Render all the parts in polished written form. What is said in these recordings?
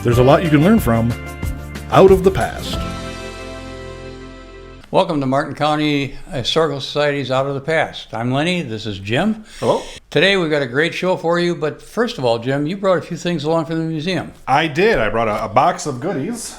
There's a lot you can learn from Out of the Past. Welcome to Martin County Historical Society's Out of the Past. I'm Lenny, this is Jim. Hello. Today we've got a great show for you, but first of all, Jim, you brought a few things along from the museum. I did. I brought a box of goodies.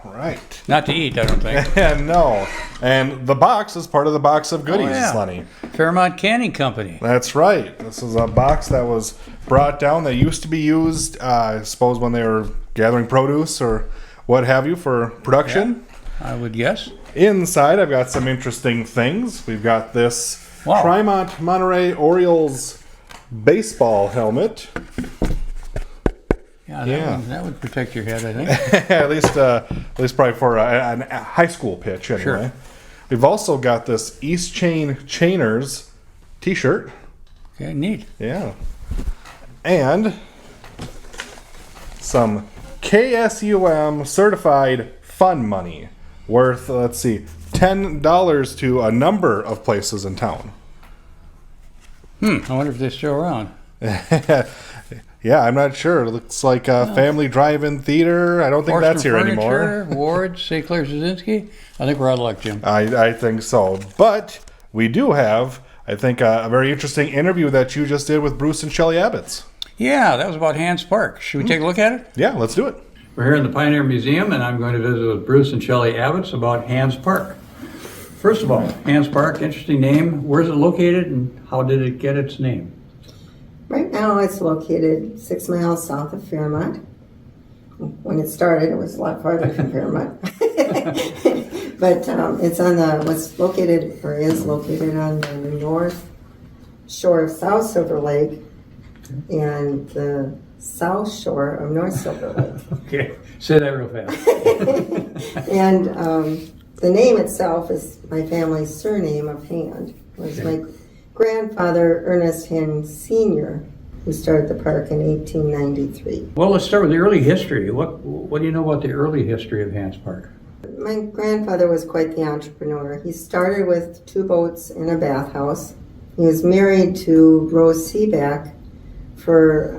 Right. Not to eat, I don't think. No. And the box is part of the box of goodies, Lenny. Fairmont Canning Company. That's right. This is a box that was brought down that used to be used, I suppose, when they were gathering produce or what have you for production. Yeah, I would guess. Inside, I've got some interesting things. We've got this Tremont Monterey Orioles baseball helmet. Yeah, that would protect your head, I think. at least probably for a high school pitch, anyway. Sure. We've also got this East Chain Chainers T-shirt. Okay, neat. Yeah. And some KSUM certified fun money worth, let's see, $10 to a number of places in town. I wonder if they're still around. Yeah, I'm not sure. It looks like a Family Drive-In Theater. I don't think that's here anymore. Ward, St. Clair Szynski. I think we're out of luck, Jim. I think so. But we do have, I think, a very interesting interview that you just did with Bruce and Shelley Abbots. Yeah, that was about Hans Park. Should we take a look at it? Yeah, let's do it. We're here in the Pioneer Museum, and I'm going to visit with Bruce and Shelley Abbots about Hans Park. First of all, Hans Park, interesting name. Where is it located, and how did it get its name? Right now it's located 6 miles south of Fairmont. When it started, it was a lot farther from Fairmont. But it's on is located on the north shore of South Silver Lake and the south shore of North Silver Lake. Okay, say that real fast. And the name itself is my family's surname of Hand. It was my grandfather, Ernest Hand Sr., who started the park in 1893. Well, let's start with the early history. What do you know about the early history of Hans Park? My grandfather was quite the entrepreneur. He started with 2 boats and a bathhouse. He was married to Rose Seaback for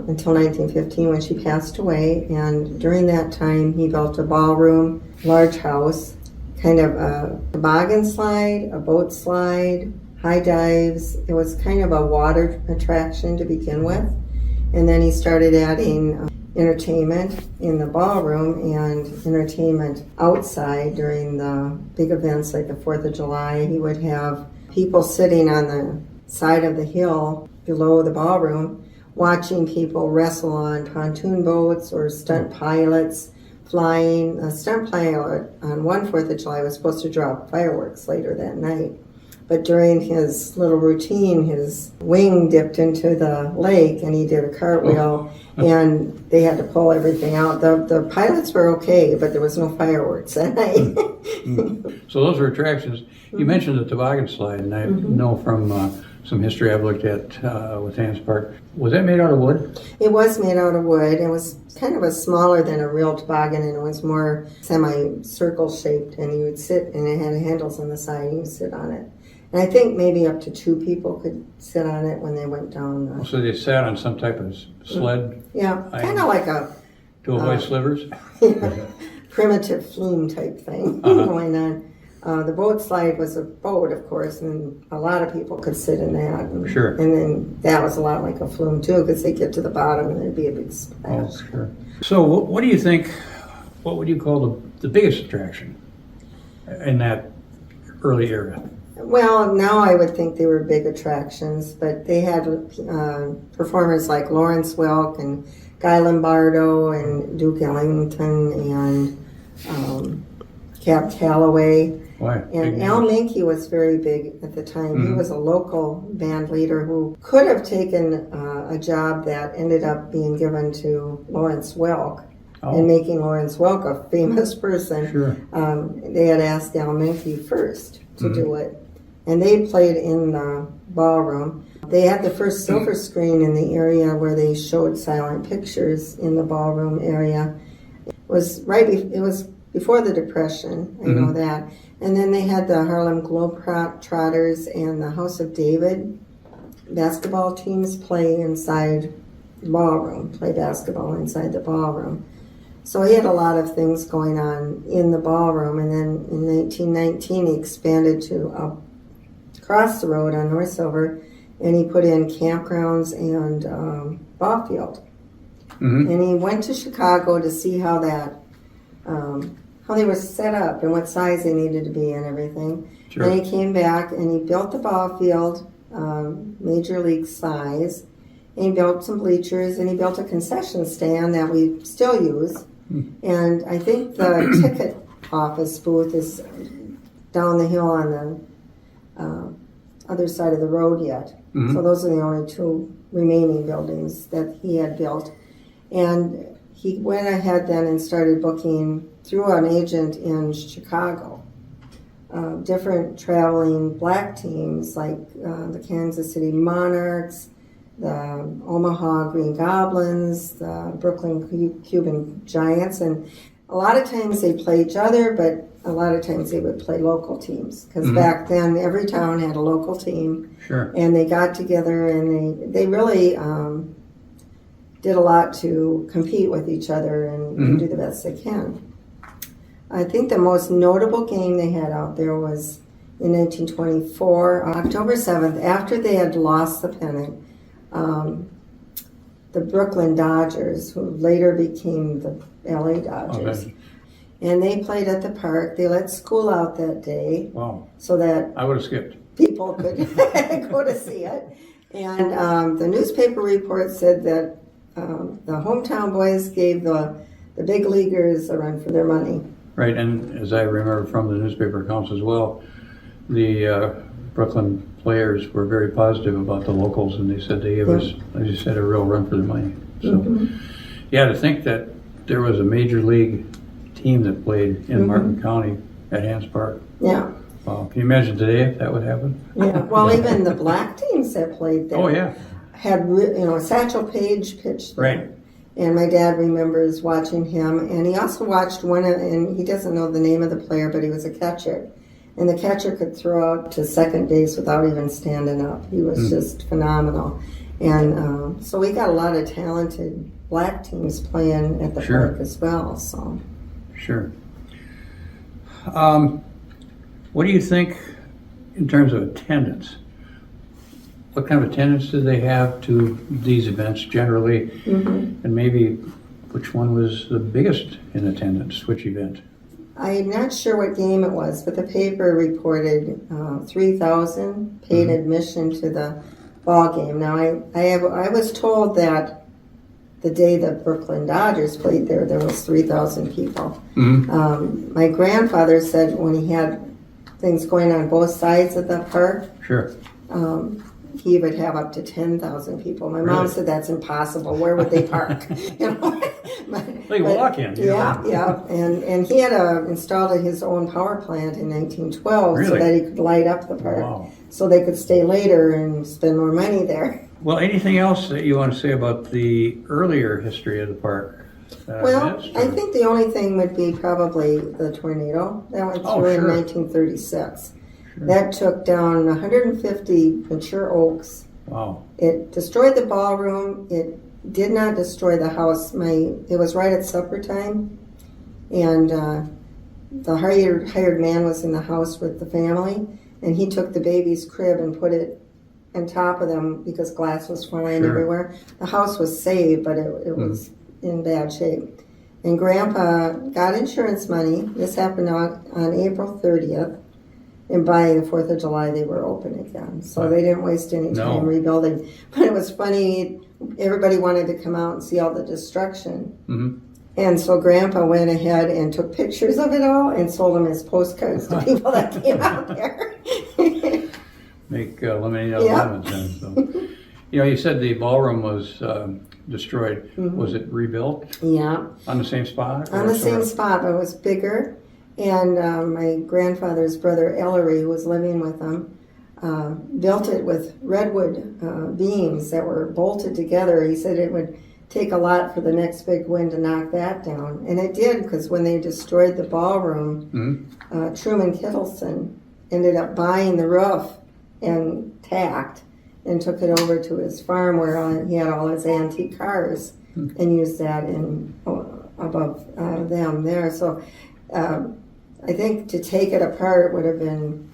until 1915 when she passed away, and during that time he built a ballroom, large house, kind of a toboggan slide, a boat slide, high dives. It was kind of a water attraction to begin with. And then he started adding entertainment in the ballroom and entertainment outside during the big events like the 4th of July. He would have people sitting on the side of the hill below the ballroom watching people wrestle on pontoon boats or stunt pilots flying. A stunt pilot on one 4th of July was supposed to drop fireworks later that night. But during his little routine, his wing dipped into the lake and he did a cartwheel and they had to pull everything out. The pilots were okay, but there was no fireworks that night. So those are attractions. You mentioned the toboggan slide, and I know from some history I've looked at with Hans Park. Was that made out of wood? It was made out of wood. It was kind of a smaller than a real toboggan, and it was more semi-circle shaped, and you would sit, and it had handles on the side, and you would sit on it. And I think maybe up to 2 people could sit on it when they went down. So they sat on some type of sled? Yeah, kind of like a... To avoid slivers? Primitive flume type thing going on. The boat slide was a boat, of course, and a lot of people could sit in that. And, sure. And then that was a lot like a flume, too, because they'd get to the bottom and there'd be a big splash. Oh, sure. So what do you think, what would you call the biggest attraction in that early era? Well, now I would think they were big attractions, but they had performers like Lawrence Welk and Guy Lombardo and Duke Ellington and Cap Calloway. Why? And Al Minky was very big at the time. He was a local band leader who could have taken a job that ended up being given to Lawrence Welk and making Lawrence Welk a famous person. Sure. They had asked Al Minky first to do it. And they played in the ballroom. They had the first silver screen in the area where they showed silent pictures in the ballroom area. It was before the Depression, I know that. And then they had the Harlem Globetrotters and the House of David basketball teams play inside ballroom, play basketball inside the ballroom. So he had a lot of things going on in the ballroom, and then in 1919 he expanded to across the road on North Silver, and he put in campgrounds and ball field. Mm-hmm. And he went to Chicago to see how that how they were set up and what size they needed to be and everything. Sure. And he came back and he built the ball field, major league size. And he built some bleachers, and he built a concession stand that we still use. And I think the ticket office booth is down the hill on the other side of the road yet. Mm-hmm. So those are the only two remaining buildings that he had built. And he went ahead then and started booking through an agent in Chicago. Different traveling black teams like the Kansas City Monarchs, the Omaha Green Goblins, the Brooklyn Cuban Giants, and a lot of times they play each other, but a lot of times they would play local teams because back then every town had a local team. Sure. And they got together and they really did a lot to compete with each other and do the best they can. I think the most notable game they had out there was in 1924, October 7th, after they had lost the pennant. The Brooklyn Dodgers, who later became the LA Dodgers. Okay. And they played at the park. They let school out that day Wow. so that I would have skipped. people could go to see it. And the newspaper report said that the hometown boys gave the big leaguers a run for their money. Right, and as I remember from the newspaper accounts as well, the Brooklyn players were very positive about the locals, and they said they gave us, as you said, a real run for their money. So, yeah, to think that there was a major league team that played in Martin County at Hans Park. Yeah. Wow, can you imagine today if that would happen? Yeah. Well, even the black teams that played there Oh, yeah. had, Satchel Paige pitched there. Right. And my dad remembers watching him, and he also watched and he doesn't know the name of the player, but he was a catcher. And the catcher could throw out to second base without even standing up. He was just phenomenal. And so we got a lot of talented black teams playing at the park as well. So. Sure. What do you think in terms of attendance? What kind of attendance do they have to these events generally? And maybe which one was the biggest in attendance, which event? I'm not sure what game it was, but the paper reported 3,000 paid admission to the ball game. Now, I was told that the day the Brooklyn Dodgers played there was 3,000 people. My grandfather said when he had things going on both sides of the park, Sure. he would have up to 10,000 people. My mom said that's impossible. Where would they park? They walk in. Yeah. And he had installed his own power plant in 1912 so Really? that he could light up the park. Wow. So they could stay later and spend more money there. Well, anything else that you want to say about the earlier history of the park? Well, Vince, I or- think the only thing would be probably the tornado that went through in sure. 1936. That took down 150 mature oaks. Wow. It destroyed the ballroom. It did not destroy the house. It was right at supper time, and the hired man was in the house with the family, and he took the baby's crib and put it on top of them because glass was flying everywhere. The house was saved, but it was in bad shape. And Grandpa got insurance money. This happened on April 30th. And by the 4th of July, they were open again. So they didn't waste any time rebuilding. But it was funny. Everybody wanted to come out and see all the destruction. And so Grandpa went ahead and took pictures of it all and sold them as postcards to people that came out there. Make lemonade out of lemons. Then, so. You said the ballroom was destroyed. Was it rebuilt Yeah. on the same spot? On the same spot, but it was bigger. And my grandfather's brother Ellery, who was living with him, built it with redwood beams that were bolted together. He said it would take a lot for the next big wind to knock that down. And it did, because when they destroyed the ballroom, Truman Kittleson ended up buying the roof and tacked. and took it over to his farm where he had all his antique cars and used that above them there. So I think to take it apart would have been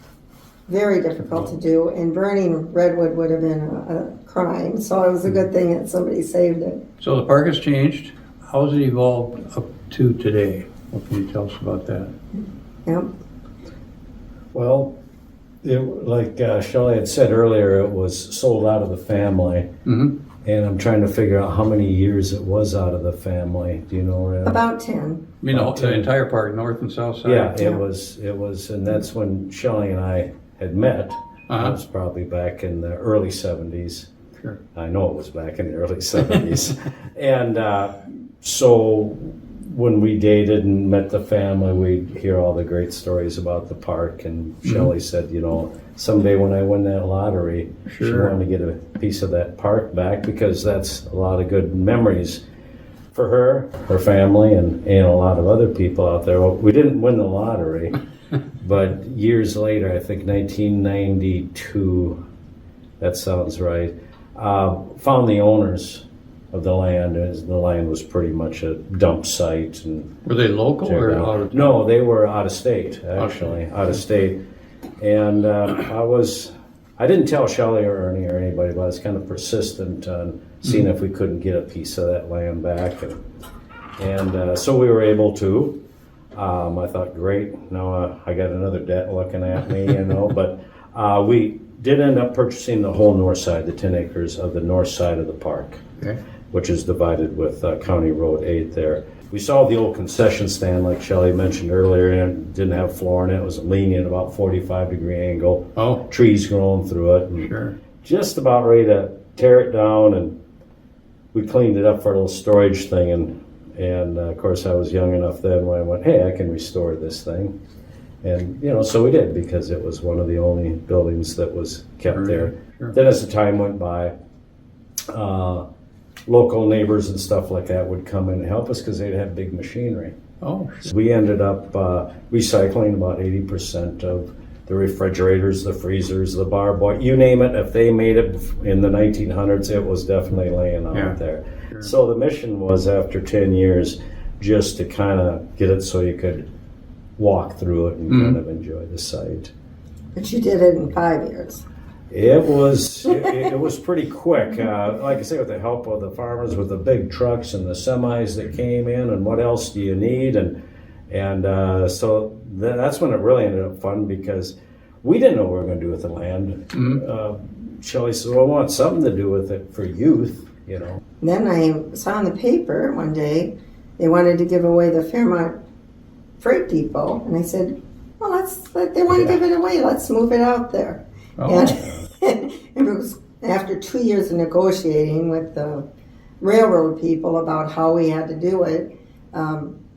very difficult to do, and burning redwood would have been a crime. So it was a good thing that somebody saved it. So the park has changed. How has it evolved up to today? What can you tell us about that? Yep. Well, like Shelley had said earlier, it was sold out of the family. Mm-hmm. And I'm trying to figure out how many years it was out of the family. Do you know, Red? About 10. I mean, the entire park, north and south side? Yeah, it was, and that's when Shelley and I had met. It was probably back in the early 70s. Sure. I know it was back in the early 70s. And so when we dated and met the family, we'd hear all the great stories about the park. And Shelley said, you know, someday when I win that lottery, she wanted to get a piece of that park back, because that's a lot of good memories for her family, and a lot of other people out there. Well, we didn't win the lottery, but years later, I think 1992, that sounds right, found the owners of the land. The land was pretty much a dump site. And were they local or out of town? No, they were out of state, actually, out of state. And I didn't tell Shelley or Ernie or anybody, but I was kind of persistent on seeing if we couldn't get a piece of that land back. And so we were able to. I thought, great, now I got another debt looking at me, you know. But we did end up purchasing the whole north side, the 10 acres of the north side of the park, which is divided with County Road 8 there. We saw the old concession stand, like Shelley mentioned earlier, and it didn't have floor in it. It was leaning at about 45-degree angle. Oh. Trees growing through it. And Sure. just about ready to tear it down, and we cleaned it up for a little storage thing. And of course, I was young enough then when I went, hey, I can restore this thing. And, you know, so we did, because it was one of the only buildings that was kept there. Sure. Then as the time went by, local neighbors and stuff like that would come in and help us, because they'd have big machinery. Oh, sure. We ended up recycling about 80% of the refrigerators, the freezers, the bar boy, you name it. If they made it in the 1900s, it was definitely laying out there. Sure. So the mission was, after 10 years, just to kind of get it so you could walk through it and kind of enjoy the site. But you did it in 5 years. It was it was pretty quick. Like I say, with the help of the farmers, with the big trucks and the semis that came in, and what else do you need? And so that's when it really ended up fun, because we didn't know what we were going to do with the land. Shelley said, well, I want something to do with it for youth, you know. And then I saw in the paper one day they wanted to give away the Fairmont Freight Depot, and I said, well, they want to give it away. Let's move it out there. Oh. And it was after 2 years of negotiating with the railroad people about how we had to do it.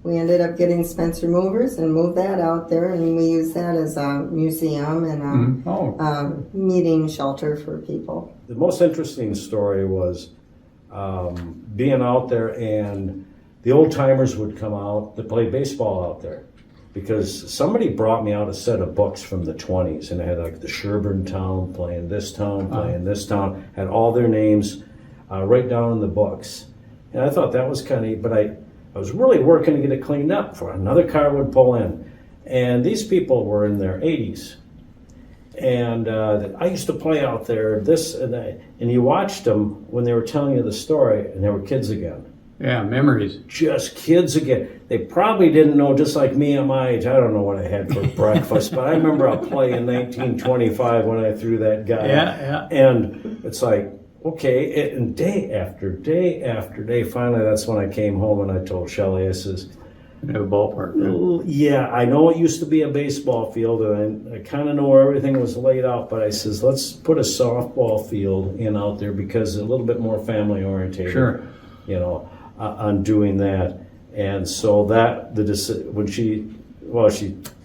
We ended up getting Spencer Movers and moved that out there, and we used that as a museum and a meeting shelter for people. The most interesting story was being out there, and the old timers would come out to play baseball out there, because somebody brought me out a set of books from the 20s, and it had like the Sherburne town playing this town, this town, had all their names right down in the books. And I thought that was kind of, but I was really working to get it cleaned up for another car would pull in. And these people were in their 80s. And I used to play out there, this and that. And you watched them when they were telling you the story, and they were kids again. Yeah, memories. Just kids again. They probably didn't know, just like me at my age, I don't know what I had for breakfast, but I remember a play in 1925 when I threw that guy. Yeah. And it's like, okay, and day after day after day, finally that's when I came home and I told Shelley, I says, No ballpark. Right? yeah, I know it used to be a baseball field, and I kind of know where everything was laid out, but I says, let's put a softball field in out there, because it's a little bit more family oriented. Sure. You know, on doing that. And so that, when she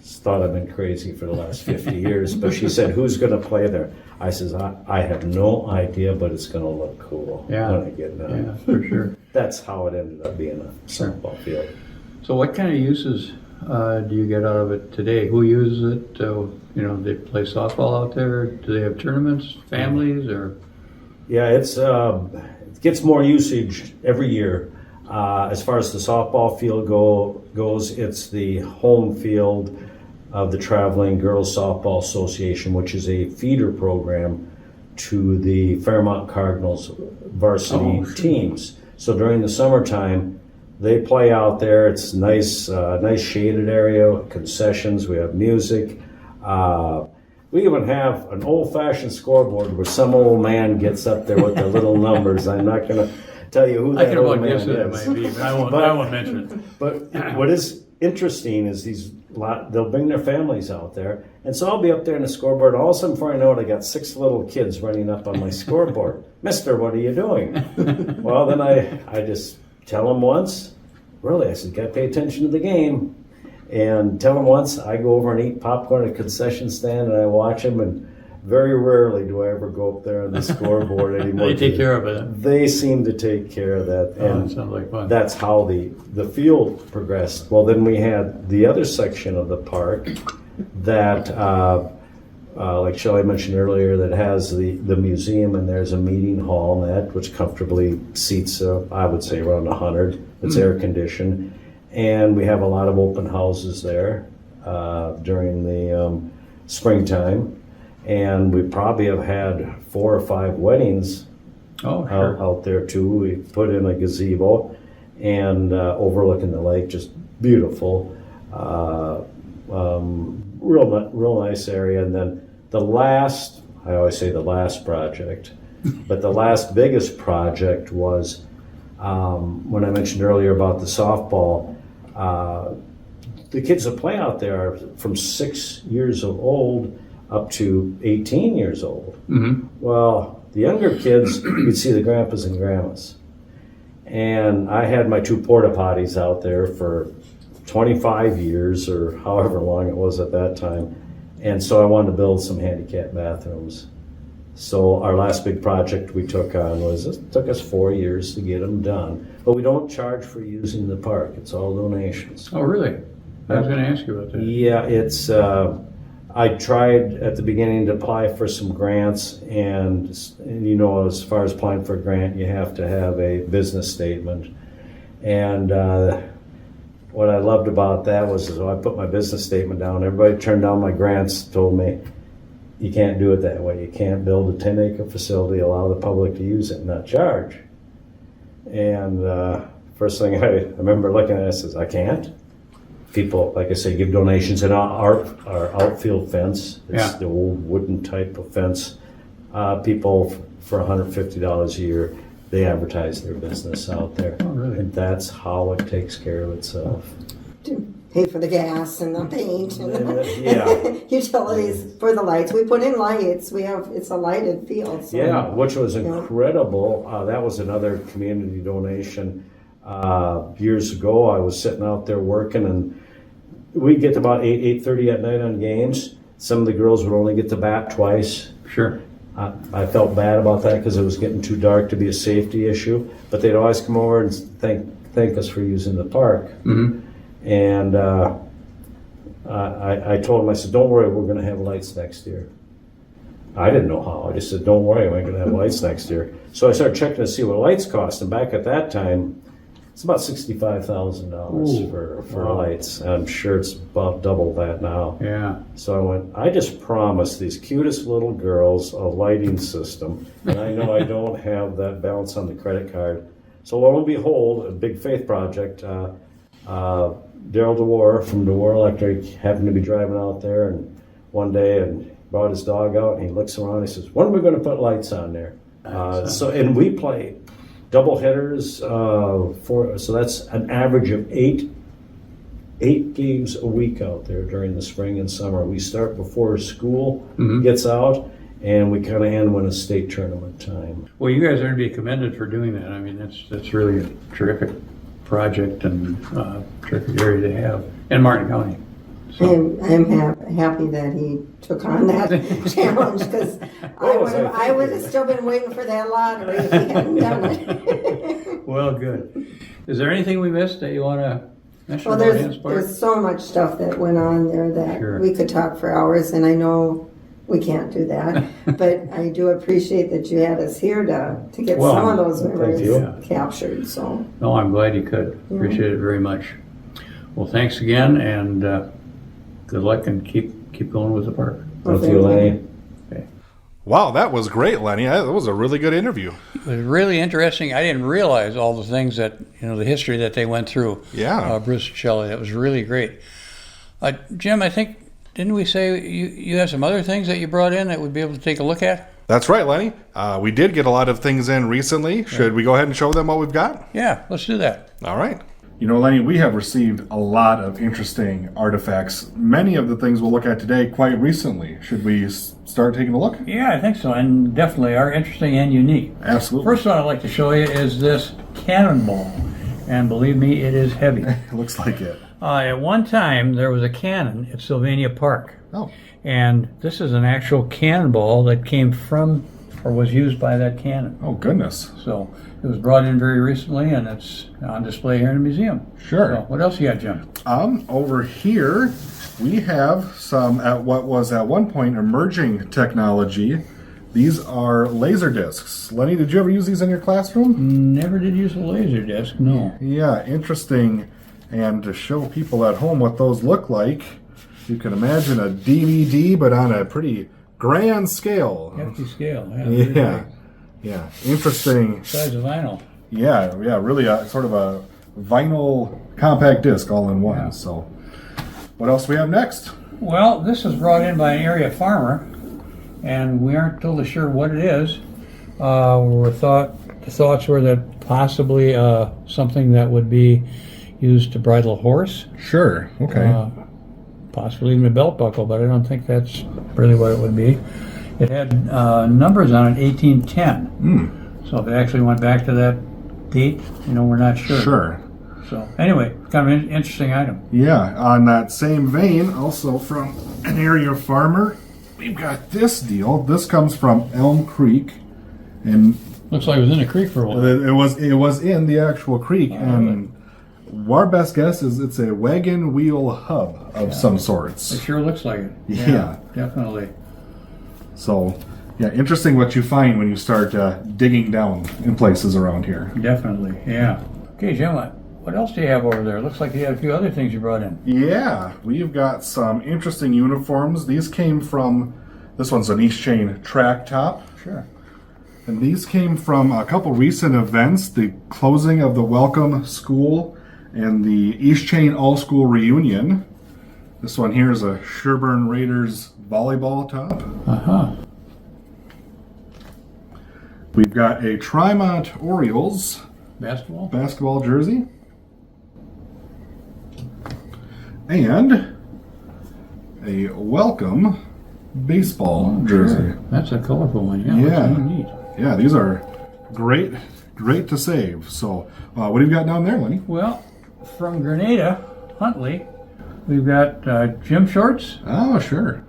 thought I've been crazy for the last 50 years, but she said, who's going to play there? I says, I have no idea, but it's going to look cool when I get done. Yeah, for sure. That's how it ended up being a softball field. So what kind of uses do you get out of it today? Who uses it? They play softball out there? Do they have tournaments, families, or? Yeah, it gets more usage every year. As far as the softball field goes, it's the home field of the Traveling Girls Softball Association, which is a feeder program to the Fairmont Cardinals varsity teams. So during the summertime, they play out there. It's nice shaded area, concessions. We have music. We even have an old-fashioned scoreboard where some old man gets up there with the little numbers. I'm not going to tell you who I that can old about man guess who that is. might be, but I won't mention it. But what is interesting is they'll bring their families out there, and so I'll be up there in the scoreboard. All of a sudden, before I know it, I got 6 little kids running up on my scoreboard. Mister, what are you doing? Well, then I just tell them once. Really, I said, got to pay attention to the game. And tell them once, I go over and eat popcorn at a concession stand, and I watch them, and very rarely do I ever go up there on the scoreboard anymore. They take care of it. They seem to take care of that. Oh, that sounds like fun. That's how the field progressed. Well, then we had the other section of the park that, like Shelley mentioned earlier, that has the museum, and there's a meeting hall in that, which comfortably seats, I would say, around 100. It's air conditioned. And we have a lot of open houses there during the springtime. And we probably have had 4 or 5 weddings out there too. We put in a gazebo and overlooking the lake, just beautiful. Real nice area. And then I always say the last project, but the last biggest project was when I mentioned earlier about the softball. The kids that play out there are from 6 years old up to 18 years old. Mm-hmm. Well, the younger kids, you'd see the grandpas and grandmas. And I had my 2 porta potties out there for 25 years or however long it was at that time. And so I wanted to build some handicap bathrooms. So our last big project we took on it took us 4 years to get them done. But we don't charge for using the park. It's all donations. Oh, really? I was going to ask you about that. Yeah, it's. I tried at the beginning to apply for some grants, and you know, as far as applying for a grant, you have to have a business statement. And what I loved about that was I put my business statement down. Everybody turned down my grants, told me, you can't do it that way. You can't build a 10-acre facility, allow the public to use it, and not charge. And first thing I remember looking at it says, I can't. People, like I say, give donations, and our outfield fence, it's the old wooden type of fence. People for $150 a year, they advertise their business out there. Oh, really? And that's how it takes care of itself. To pay for the gas and the paint and Yeah. the utilities for the lights. We put in lights. It's a lighted field. So. Yeah, which was incredible. That was another community donation. Years ago, I was sitting out there working, and we'd get to about 8:30 at night on games. Some of the girls would only get to bat twice. Sure. I felt bad about that because it was getting too dark to be a safety issue. But they'd always come over and thank us for using the park. Mm-hmm. And I told them, I said, don't worry, we're going to have lights next year. I didn't know how. I just said, don't worry, we're going to have lights next year. So I started checking to see what lights cost. And back at that time, it's about $65,000 for lights. And I'm sure it's about double that now. Yeah. So I went, I just promised these cutest little girls a lighting system. And I know I don't have that balance on the credit card. So lo and behold, a big faith project, Daryl DeWar from DeWar Electric happened to be driving out there and one day and brought his dog out, and he looks around and he says, when are we going to put lights on there? And we play double headers, so that's an average of eight games a week out there during the spring and summer. We start before school gets out, and we kind of end when it's state tournament time. Well, you guys are to be commended for doing that. I mean, that's really a terrific project and terrific area to have in Martin County. So. I'm happy that he took on that challenge because I would have still been waiting for that lottery if he hadn't done it. Well, good. Is there anything we missed that you want to mention Well, about Hannah's Park? there's so much stuff that went on there that Sure. we could talk for hours, and I know we can't do that. But I do appreciate that you had us here to get Well, some of those thank memories you. captured. So No, I'm glad you could. Appreciate it very much. Well, thanks again, and good luck, and keep going with the park. Thank you, Lenny. Wow, that was great, Lenny. That was a really good interview. It was really interesting. I didn't realize all the things that, the history that they went through. Yeah. Bruce and Shelley. That was really great. Jim, I think, didn't we say you have some other things that you brought in that we'd be able to take a look at? That's right, Lenny. We did get a lot of things in recently. Should we go ahead and show them what we've got? Yeah, let's do that. All right. You know, Lenny, we have received a lot of interesting artifacts. Many of the things we'll look at today quite recently. Should we start taking a look? Yeah, I think so, and definitely are interesting and unique. Absolutely. First one I'd like to show you is this cannonball, and believe me, it is heavy. It looks like it. At one time, there was a cannon at Sylvania Park, Oh, and this is an actual cannonball that came from or was used by that cannon. oh goodness. So it was brought in very recently, and it's on display here in the museum. Sure. So what else you got, Jim? Over here, we have some at what was at one point emerging technology. These are laser discs. Lenny, did you ever use these in your classroom? Never did use a laser disc, no. Yeah, interesting. And to show people at home what those look like, you can imagine a DVD, but on a pretty grand scale. Hefty scale, yeah. Yeah, yeah, interesting. Size of vinyl. Yeah, really sort of a vinyl compact disc all in one. Yeah. So, what else do we have next? Well, this was brought in by an area farmer, and we aren't totally sure what it is. The thoughts were that possibly something that would be used to bridle a horse, Sure. Okay. possibly even a belt buckle, but I don't think that's really what it would be. It had numbers on it, 1810. So if it actually went back to that date, we're not sure. Sure. So anyway, kind of an interesting item. Yeah. On that same vein, also from an area farmer, we've got this deal. This comes from Elm Creek, and Looks like it was in a creek for a while. it was in the actual creek, and our best guess is it's a wagon wheel hub of some It sorts. sure looks like it. Yeah. Definitely. So, yeah, interesting what you find when you start digging down in places around here. Definitely, yeah. Okay, Jim, what else do you have over there? Looks like you had a few other things you brought in. Yeah, we've got some interesting uniforms. These came from, this one's an East Chain track top. Sure. And these came from a couple recent events, the closing of the Welcome School and the East Chain All-School Reunion. This one here is a Sherburne Raiders volleyball top. Uh-huh. We've got a Tremont Orioles Basketball? basketball jersey. And a Welcome baseball jersey. Sure. That's a colorful one, yeah. Yeah. That's really neat. Yeah, these are great to save. So, what do you got down there, Lenny? Well, from Grenada, Huntley, we've got gym shorts Oh, sure.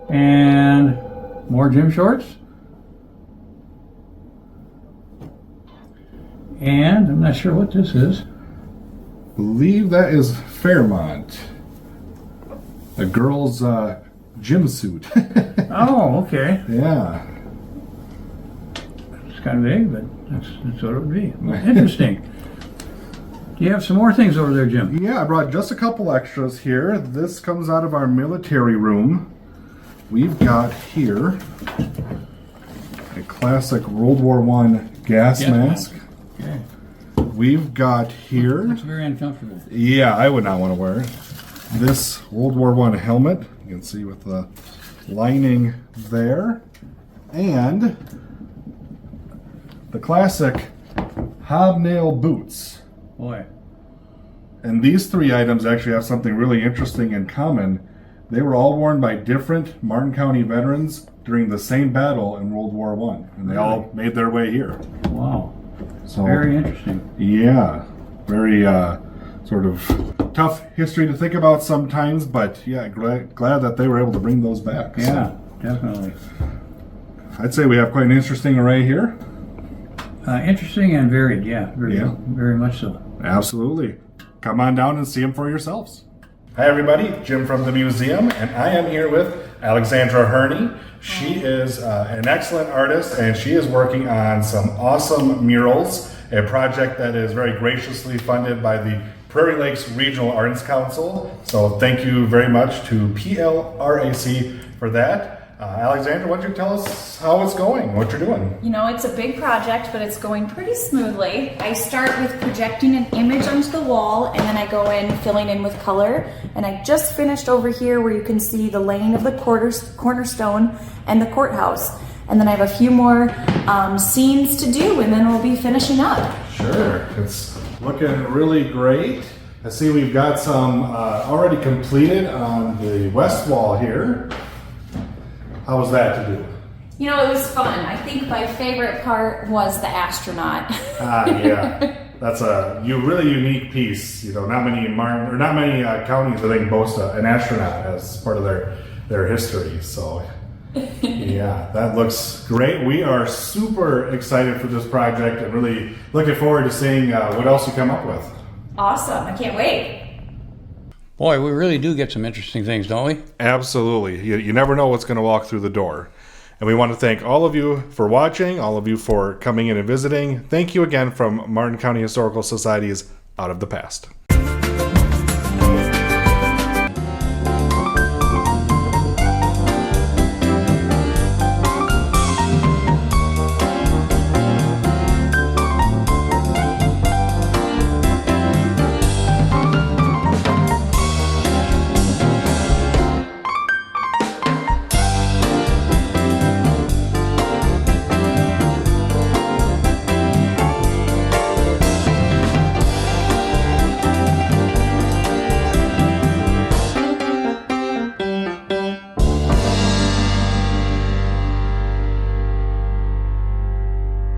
and more gym shorts. And I'm not sure what this is. Believe that is Fairmont. A girl's gym suit. Oh, okay. Yeah. It's kind of big, but that's what it would be. Well, interesting. Do you have some more things over there, Jim? Yeah, I brought just a couple extras here. This comes out of our military room. We've got here a classic World War I gas mask. Okay. We've got here, It's very uncomfortable. yeah, I would not want to wear it. This World War I helmet, you can see with the lining there, and the classic hobnail boots. Boy. And these three items actually have something really interesting in common. They were all worn by different Martin County veterans during the same battle in World War I, and they all made their way here. Wow. So, Very interesting. yeah, very sort of tough history to think about sometimes, but yeah, glad that they were able to bring those back. So, Yeah, definitely. I'd say we have quite an interesting array here. Interesting and varied, yeah. Yeah. Very much so. Absolutely. Come on down and see them for yourselves. Hi everybody, Jim from the museum, and I am here with Alexandra Herney. She is an excellent artist, and she is working on some awesome murals, a project that is very graciously funded by the Prairie Lakes Regional Arts Council. So thank you very much to PLRAC for that. Alexandra, why don't you tell us how it's going, what you're doing? You know, it's a big project, but it's going pretty smoothly. I start with projecting an image onto the wall, and then I go in filling in with color. And I just finished over here where you can see the laying of the cornerstone and the courthouse. And then I have a few more scenes to do, and then we'll be finishing up. Sure, it's looking really great. I see we've got some already completed on the west wall here. How was that to do? You know, it was fun. I think my favorite part was the astronaut. Yeah, that's a really unique piece. You know, not many counties I think boast an astronaut as part of their history. So, yeah, that looks great. We are super excited for this project and really looking forward to seeing what else you come up with. Awesome. I can't wait. Boy, we really do get some interesting things, don't we? Absolutely. You never know what's going to walk through the door. And we want to thank all of you for watching, all of you for coming in and visiting. Thank you again from Martin County Historical Society's Out of the Past.